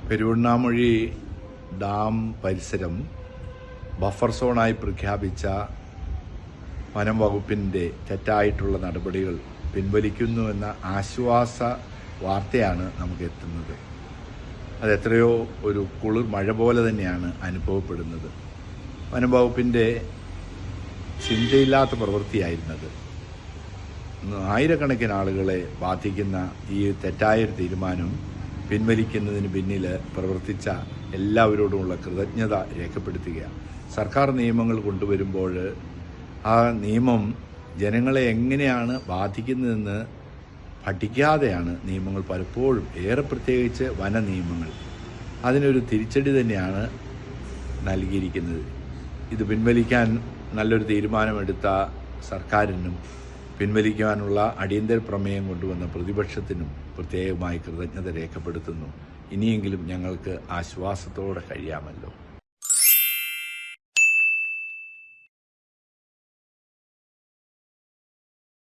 Peruvannamuzhi dam പരിസരം buffer സോണായി പ്രഖ്യാപിച്ച വനം വകുപ്പിൻ്റെ തെറ്റായിട്ടുള്ള നടപടികൾ പിൻവലിക്കുന്നുവെന്ന ആശ്വാസ വാർത്തയാണ് നമുക്ക് എത്തുന്നത്. അത് എത്രയോ ഒരു കുളിർ മഴ പോലെ തന്നെയാണ് അനുഭവപ്പെടുന്നത്. വനം വകുപ്പിൻ്റെ ചിന്തയില്ലാത്ത പ്രവൃത്തിയായിരുന്നത്. ആയിരക്കണക്കിന് ആളുകളെ ബാധിക്കുന്ന ഈ തെറ്റായൊരു തീരുമാനം പിൻവലിക്കുന്നതിന് പിന്നിൽ പ്രവർത്തിച്ച എല്ലാവരോടുമുള്ള കൃതജ്ഞത രേഖപ്പെടുത്തുകയാണ്. സർക്കാർ നിയമങ്ങൾ കൊണ്ടുവരുമ്പോൾ ആ നിയമം ജനങ്ങളെ എങ്ങനെയാണ് ബാധിക്കുന്നതെന്ന് പഠിക്കാതെയാണ് നിയമങ്ങൾ പലപ്പോഴും, ഏറെ പ്രത്യേകിച്ച് വന നിയമങ്ങൾ, അതിനൊരു തിരിച്ചടി തന്നെയാണ് നൽകിയിരിക്കുന്നത്. ഇത് പിൻവലിക്കാൻ നല്ലൊരു തീരുമാനമെടുത്ത സർക്കാരിനും പിൻവലിക്കാനുള്ള അടിയന്തര പ്രമേയം കൊണ്ടുവന്ന പ്രതിപക്ഷത്തിനും പ്രത്യേകമായി കൃതജ്ഞത രേഖപ്പെടുത്തുന്നു. ഇനിയെങ്കിലും ഞങ്ങൾക്ക് ആശ്വാസത്തോടെ കഴിയാമല്ലോ.